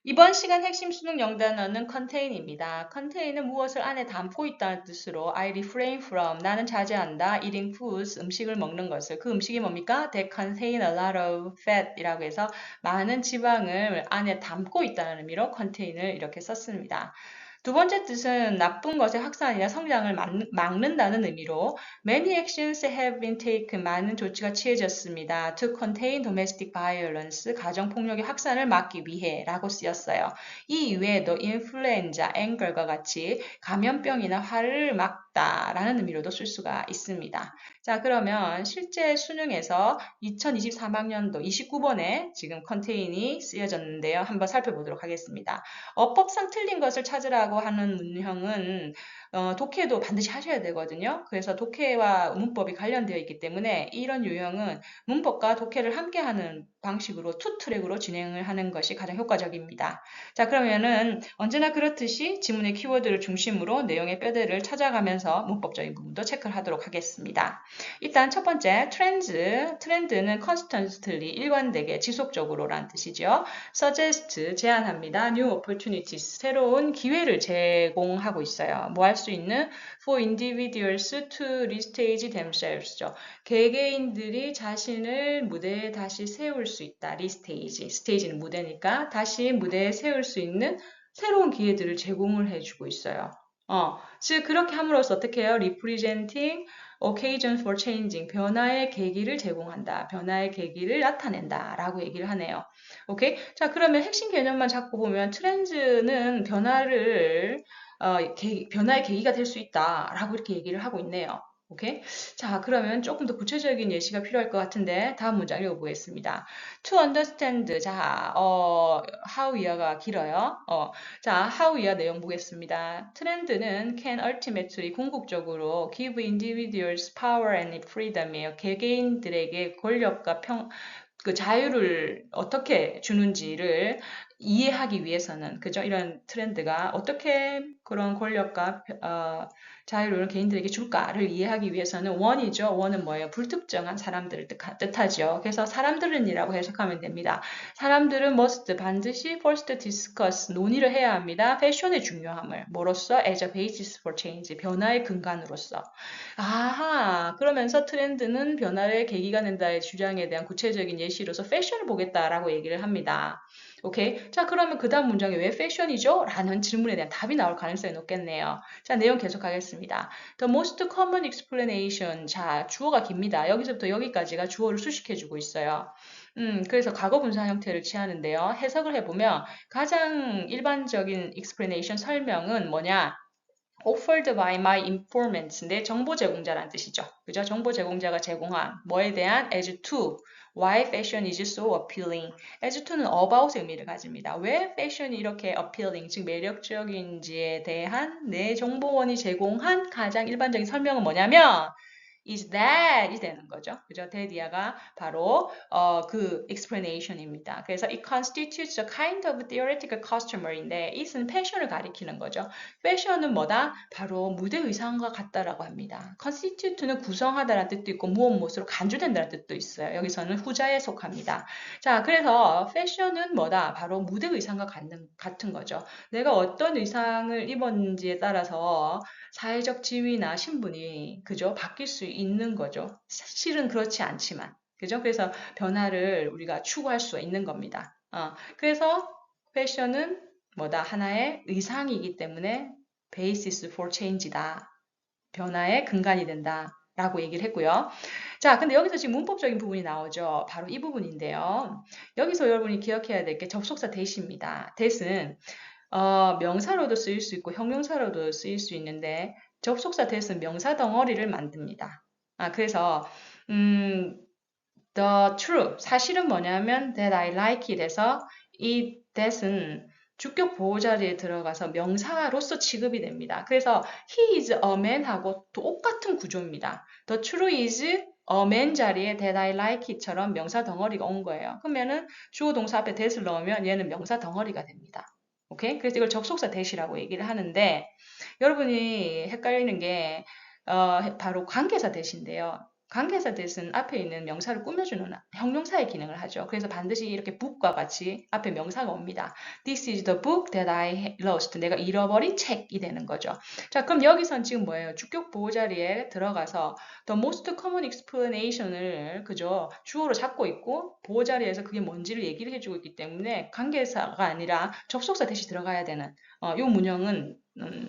이번 시간 핵심 수능 영단어는 contain입니다. contain은 무엇을 안에 담고 있다는 뜻으로 I refrain from, 나는 자제한다. eating foods, 음식을 먹는 것을. 그 음식이 뭡니까? That contain a lot of fat 이라고 해서 많은 지방을 안에 담고 있다는 의미로 contain을 이렇게 썼습니다. 두 번째 뜻은 나쁜 것의 확산이나 성장을 막는다는 의미로 Many actions have been taken. 많은 조치가 취해졌습니다. To contain domestic violence. 가정폭력의 확산을 막기 위해 라고 쓰였어요. 이 이외에도 influenza, anger과 같이 감염병이나 화를 막다 라는 의미로도 쓸 수가 있습니다. 자, 그러면 실제 수능에서 2023학년도 29번에 지금 contain이 쓰여졌는데요. 한번 살펴보도록 하겠습니다. 어법상 틀린 것을 찾으라고 하는 문형은 독해도 반드시 하셔야 되거든요. 그래서 독해와 문법이 관련되어 있기 때문에 이런 유형은 문법과 독해를 함께하는 방식으로 투 트랙으로 진행을 하는 것이 가장 효과적입니다. 자, 그러면은 언제나 그렇듯이 지문의 키워드를 중심으로 내용의 뼈대를 찾아가면서 문법적인 부분도 체크를 하도록 하겠습니다. 일단 첫 번째 트렌드는 constantly, 일관되게, 지속적으로라는 뜻이죠. suggest, 제안합니다. new opportunities, 새로운 기회를 제공하고 있어요. 뭐 할 수 있는 for individuals to restage themselves죠. 개개인들이 자신을 무대에 다시 세울 수 있다. restage, stage는 무대니까 다시 무대에 세울 수 있는 새로운 기회들을 제공을 해주고 있어요. 즉 그렇게 함으로써 어떻게 해요? representing occasion for changing, 변화의 계기를 제공한다. 변화의 계기를 나타낸다. 라고 얘기를 하네요. 오케이? 자, 그러면 핵심 개념만 잡고 보면 트렌즈는 변화의 계기가 될 수 있다. 라고 이렇게 얘기를 하고 있네요. 오케이? 자, 그러면 조금 더 구체적인 예시가 필요할 것 같은데 다음 문장 읽어보겠습니다. To understand. 자, how 이하가 길어요. 자, how 이하 내용 보겠습니다. 트렌드는 can ultimately, 궁극적으로 give individuals power and freedom이에요. 개개인들에게 권력과 그 자유를 어떻게 주는지를 이해하기 위해서는, 그죠? 이런 트렌드가 어떻게 그런 권력과 자유를 개인들에게 줄까를 이해하기 위해서는 원이죠. 원은 뭐예요? 불특정한 사람들을 뜻하죠. 그래서 사람들은이라고 해석하면 됩니다. 사람들은 must, 반드시 first discuss, 논의를 해야 합니다. 패션의 중요함을 뭐로써? as a basis for change, 변화의 근간으로서. 아하, 그러면서 트렌드는 변화의 계기가 된다의 주장에 대한 구체적인 예시로서 패션을 보겠다라고 얘기를 합니다. 오케이. 자, 그러면 그 다음 문장에 왜 패션이죠? 라는 질문에 대한 답이 나올 가능성이 높겠네요. 자, 내용 계속하겠습니다. The most common explanation. 자, 주어가 깁니다. 여기서부터 여기까지가 주어를 수식해주고 있어요. 그래서 과거 분사 형태를 취하는데요. 해석을 해보면 가장 일반적인 explanation 설명은 뭐냐? offered by my informants인데 정보 제공자라는 뜻이죠. 그죠? 정보 제공자가 제공한 뭐에 대한 as to why fashion is so appealing. as to는 about의 의미를 가집니다. 왜 fashion이 이렇게 appealing, 즉 매력적인지에 대한 내 정보원이 제공한 가장 일반적인 설명은 뭐냐면 is that이 되는 거죠. 그죠? that이야가 바로 그 explanation입니다. 그래서 it constitutes a kind of theoretical customer인데 it은 패션을 가리키는 거죠. 패션은 뭐다? 바로 무대 의상과 같다라고 합니다. constitute는 구성하다라는 뜻도 있고 무엇으로 간주된다는 뜻도 있어요. 여기서는 후자에 속합니다. 자, 그래서 패션은 뭐다? 바로 무대 의상과 같은 거죠. 내가 어떤 의상을 입었는지에 따라서 사회적 지위나 신분이 그죠? 바뀔 수 있는 거죠. 실은 그렇지 않지만. 그죠? 그래서 변화를 우리가 추구할 수 있는 겁니다. 그래서 패션은 뭐다? 하나의 의상이기 때문에 basis for change다. 변화의 근간이 된다. 라고 얘기를 했고요. 자, 근데 여기서 지금 문법적인 부분이 나오죠. 바로 이 부분인데요. 여기서 여러분이 기억해야 될 게 접속사 that입니다. that은 명사로도 쓰일 수 있고 형용사로도 쓰일 수 있는데 접속사 that은 명사 덩어리를 만듭니다. 그래서 the true, 사실은 뭐냐면 that I like it에서 이 that은 주격 보호 자리에 들어가서 명사로서 취급이 됩니다. 그래서 he is a man하고 똑같은 구조입니다. The true is a man 자리에 that I like it처럼 명사 덩어리가 온 거예요. 그러면은 주어 동사 앞에 that을 넣으면 얘는 명사 덩어리가 됩니다. 오케이? 그래서 이걸 접속사 that이라고 얘기를 하는데 여러분이 헷갈리는 게 바로 관계사 that인데요. 관계사 뜻은 앞에 있는 명사를 꾸며주는 형용사의 기능을 하죠. 그래서 반드시 이렇게 book과 같이 앞에 명사가 옵니다. This is the book that I lost. 내가 잃어버린 책이 되는 거죠. 자, 그럼 여기선 지금 뭐예요? 주격 보호 자리에 들어가서 the most common explanation을 그죠? 주어로 잡고 있고 보호 자리에서 그게 뭔지를 얘기를 해주고 있기 때문에 관계사가 아니라 접속사 대신 들어가야 되는 이 문형은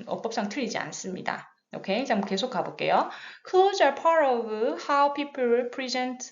어법상 틀리지 않습니다. 오케이, 자, 한번 계속 가볼게요. Clothes are part of how people present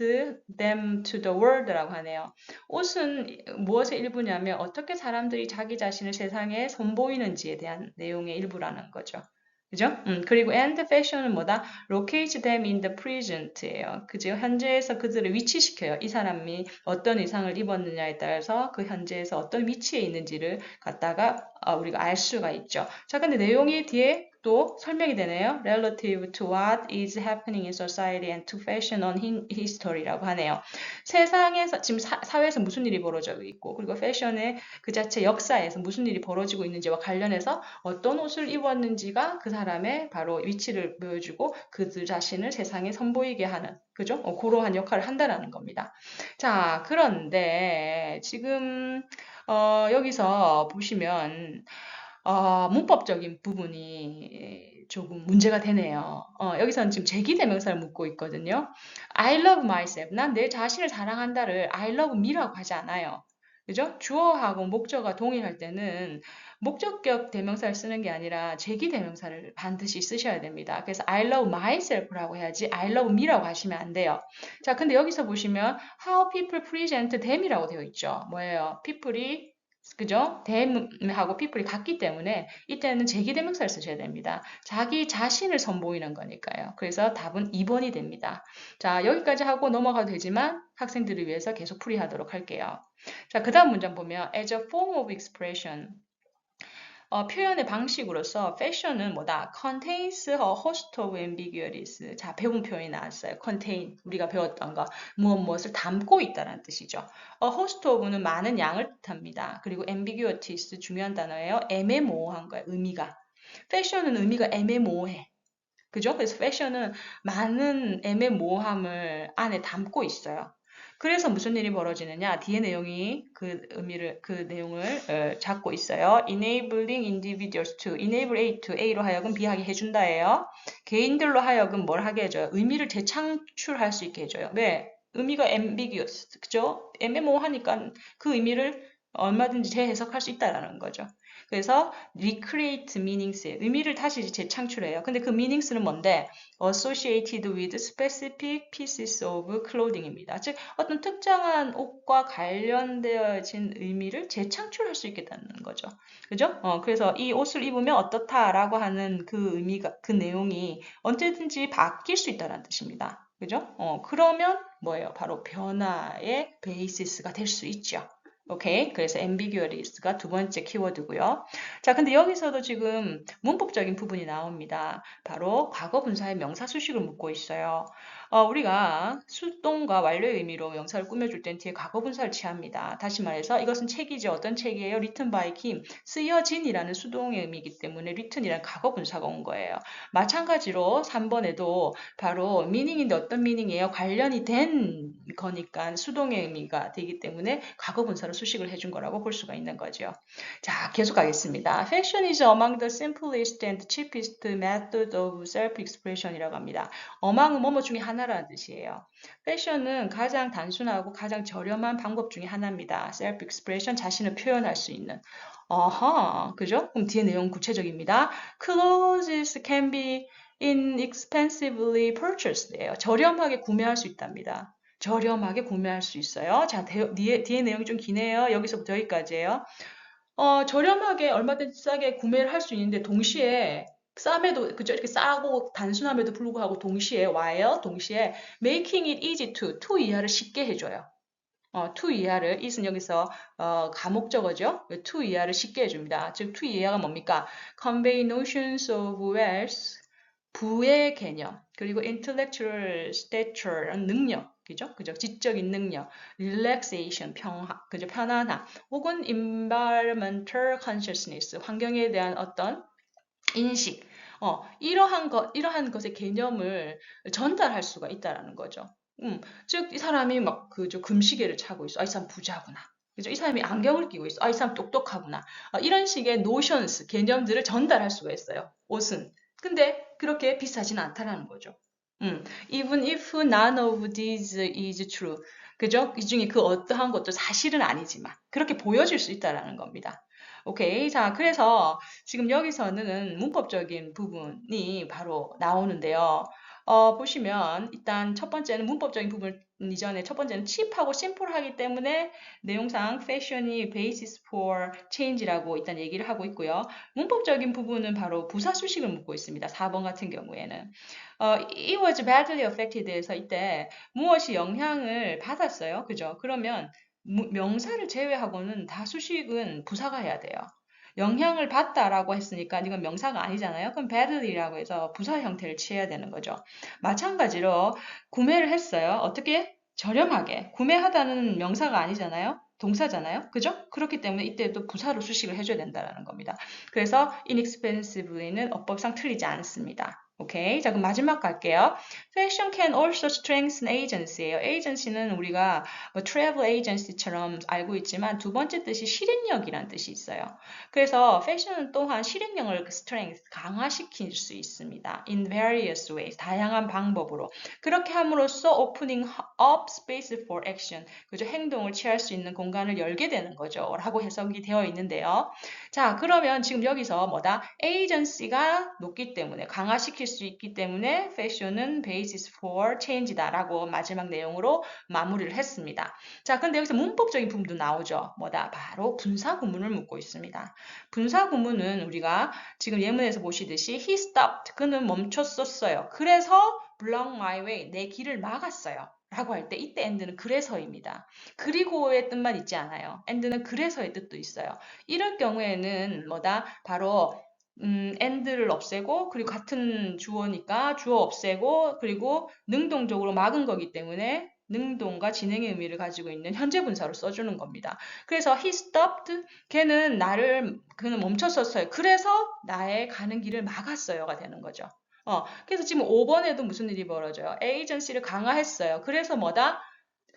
them to the world라고 하네요. 옷은 무엇의 일부냐면 어떻게 사람들이 자기 자신을 세상에 선보이는지에 대한 내용의 일부라는 거죠. 그죠? 그리고 and fashion은 뭐다? locate them in the present예요. 그죠? 현재에서 그들을 위치시켜요. 이 사람이 어떤 의상을 입었느냐에 따라서 그 현재에서 어떤 위치에 있는지를 갖다가 우리가 알 수가 있죠. 자, 근데 내용이 뒤에 또 설명이 되네요. Relative to what is happening in society and to fashion on history라고 하네요. 세상에서 지금 사회에서 무슨 일이 벌어지고 있고 그리고 패션의 그 자체 역사에서 무슨 일이 벌어지고 있는지와 관련해서 어떤 옷을 입었는지가 그 사람의 바로 위치를 보여주고 그들 자신을 세상에 선보이게 하는 그죠? 그러한 역할을 한다는 겁니다. 자, 그런데 지금 여기서 보시면 문법적인 부분이 조금 문제가 되네요. 여기서는 지금 제기대명사를 묻고 있거든요. I love myself. 난 내 자신을 사랑한다를 I love me라고 하지 않아요. 그죠? 주어하고 목적어가 동일할 때는 목적격 대명사를 쓰는 게 아니라 제기대명사를 반드시 쓰셔야 됩니다. 그래서 I love myself라고 해야지 I love me라고 하시면 안 돼요. 자, 근데 여기서 보시면 how people present them이라고 되어 있죠. 뭐예요? people이 그죠? them하고 people이 같기 때문에 이때는 제기대명사를 쓰셔야 됩니다. 자기 자신을 선보이는 거니까요. 그래서 답은 2번이 됩니다. 자, 여기까지 하고 넘어가도 되지만 학생들을 위해서 계속 풀이하도록 할게요. 자, 그 다음 문장 보면 as a form of expression 표현의 방식으로서 fashion은 뭐다? contains a host of ambiguities. 자, 배운 표현이 나왔어요. contain, 우리가 배웠던 거. 무엇을 담고 있다는 뜻이죠. host of는 많은 양을 뜻합니다. 그리고 ambiguities, 중요한 단어예요. 애매모호한 거예요, 의미가. fashion은 의미가 애매모호해. 그죠? 그래서 fashion은 많은 애매모호함을 안에 담고 있어요. 그래서 무슨 일이 벌어지느냐? 뒤에 내용이 그 내용을 잡고 있어요. enabling individuals to, enable A to A로 하여금 B하게 해준다예요. 개인들로 하여금 뭘 하게 해줘요? 의미를 재창출할 수 있게 해줘요. 왜? 의미가 ambiguous, 그죠? 애매모호하니까 그 의미를 얼마든지 재해석할 수 있다라는 거죠. 그래서 recreate meanings, 의미를 다시 재창출해요. 근데 그 meanings는 뭔데? associated with specific pieces of clothing입니다. 즉 어떤 특정한 옷과 관련되어진 의미를 재창출할 수 있겠다는 거죠. 그죠? 그래서 이 옷을 입으면 어떻다라고 하는 그 의미가 그 내용이 언제든지 바뀔 수 있다는 뜻입니다. 그죠? 그러면 뭐예요? 바로 변화의 베이시스가 될 수 있죠. 오케이. 그래서 ambiguous가 두 번째 키워드고요. 자, 근데 여기서도 지금 문법적인 부분이 나옵니다. 바로 과거 분사의 명사 수식을 묻고 있어요. 우리가 수동과 완료의 의미로 명사를 꾸며줄 땐 뒤에 과거 분사를 취합니다. 다시 말해서 이것은 책이죠. 어떤 책이에요? written by Kim. 쓰여진이라는 수동의 의미이기 때문에 written이라는 과거 분사가 온 거예요. 마찬가지로 3번에도 바로 meaning인데 어떤 meaning이에요? 관련이 된 거니까 수동의 의미가 되기 때문에 과거 분사로 수식을 해준 거라고 볼 수가 있는 거죠. 자, 계속 가겠습니다. Fashion is among the simplest and cheapest method of self-expression이라고 합니다. among은 뭐뭐 중에 하나라는 뜻이에요. 패션은 가장 단순하고 가장 저렴한 방법 중에 하나입니다. self-expression, 자신을 표현할 수 있는. 그죠? 그럼 뒤에 내용 구체적입니다. Clothes can be inexpensively purchased예요. 저렴하게 구매할 수 있답니다. 저렴하게 구매할 수 있어요. 자, 뒤에 내용이 좀 기네요. 여기서부터 여기까지예요. 저렴하게 얼마든지 싸게 구매를 할 수 있는데 동시에 쌈에도 그죠? 이렇게 싸고 단순함에도 불구하고 동시에 동시에 making it easy to 이하를 쉽게 해줘요. to 이하를 is는 여기서 가목적어죠. to 이하를 쉽게 해줍니다. 즉 to 이하가 뭡니까? convey notions of wealth 부의 개념, 그리고 intellectual stature, 능력, 그죠? 지적인 능력, relaxation, 평화, 그죠? 편안함, 혹은 environmental consciousness, 환경에 대한 어떤 인식, 이러한 것의 개념을 전달할 수가 있다라는 거죠. 즉, 이 사람이 막 그저 금시계를 차고 있어. 아, 이 사람 부자구나. 그죠? 이 사람이 안경을 끼고 있어. 아, 이 사람 똑똑하구나. 이런 식의 notions, 개념들을 전달할 수가 있어요. 옷은. 근데 그렇게 비싸진 않다라는 거죠. Even if none of these is true. 그죠? 이 중에 그 어떠한 것도 사실은 아니지만 그렇게 보여질 수 있다라는 겁니다. 오케이. 자, 그래서 지금 여기서는 문법적인 부분이 바로 나오는데요. 보시면 일단 첫 번째는 문법적인 부분 이전에 첫 번째는 cheap하고 simple하기 때문에 내용상 fashion이 basis for change라고 일단 얘기를 하고 있고요. 문법적인 부분은 바로 부사 수식을 묻고 있습니다. 4번 같은 경우에는. it was badly affected에서 이때 무엇이 영향을 받았어요. 그죠? 그러면 명사를 제외하고는 다 수식은 부사가 해야 돼요. 영향을 받다라고 했으니까 이건 명사가 아니잖아요. 그럼 badly라고 해서 부사 형태를 취해야 되는 거죠. 마찬가지로 구매를 했어요. 어떻게? 저렴하게. 구매하다는 명사가 아니잖아요. 동사잖아요. 그죠? 그렇기 때문에 이때도 부사로 수식을 해줘야 된다는 겁니다. 그래서 inexpensively는 어법상 틀리지 않습니다. 오케이. 자, 그럼 마지막 갈게요. Fashion can also strengthen agency예요. agency는 우리가 뭐 travel agency처럼 알고 있지만 두 번째 뜻이 실행력이라는 뜻이 있어요. 그래서 fashion은 또한 실행력을 strength, 강화시킬 수 있습니다. in various ways, 다양한 방법으로. 그렇게 함으로써 opening up space for action, 그죠? 행동을 취할 수 있는 공간을 열게 되는 거죠. 라고 해석이 되어 있는데요. 자, 그러면 지금 여기서 뭐다? agency가 높기 때문에, 강화시킬 수 있기 때문에 fashion은 basis for change다 라고 마지막 내용으로 마무리를 했습니다. 자, 근데 여기서 문법적인 부분도 나오죠. 뭐다? 바로 분사 구문을 묻고 있습니다. 분사 구문은 우리가 지금 예문에서 보시듯이 he stopped, 그는 멈췄었어요. 그래서 block my way, 내 길을 막았어요. 라고 할 때 이때 and는 그래서입니다. 그리고의 뜻만 있지 않아요. and는 그래서의 뜻도 있어요. 이럴 경우에는 뭐다? 바로 and를 없애고 그리고 같은 주어니까 주어 없애고 그리고 능동적으로 막은 거기 때문에 능동과 진행의 의미를 가지고 있는 현재 분사로 써주는 겁니다. 그래서 he stopped, 그는 멈췄었어요. 그래서 나의 가는 길을 막았어요가 되는 거죠. 그래서 지금 5번에도 무슨 일이 벌어져요? 에이전시를 강화했어요. 그래서 뭐다?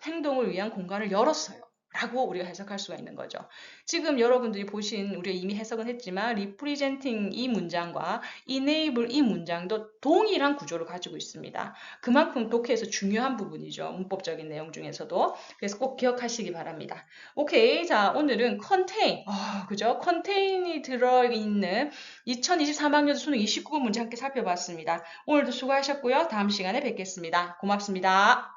행동을 위한 공간을 열었어요. 라고 우리가 해석할 수가 있는 거죠. 지금 여러분들이 보신, 우리가 이미 해석은 했지만 representing 이 문장과 enable 이 문장도 동일한 구조를 가지고 있습니다. 그만큼 독해에서 중요한 부분이죠. 문법적인 내용 중에서도. 그래서 꼭 기억하시기 바랍니다. 오케이. 자, 오늘은 contain, 그죠? contain이 들어있는 2023학년 수능 29번 문제 함께 살펴봤습니다. 오늘도 수고하셨고요. 다음 시간에 뵙겠습니다. 고맙습니다.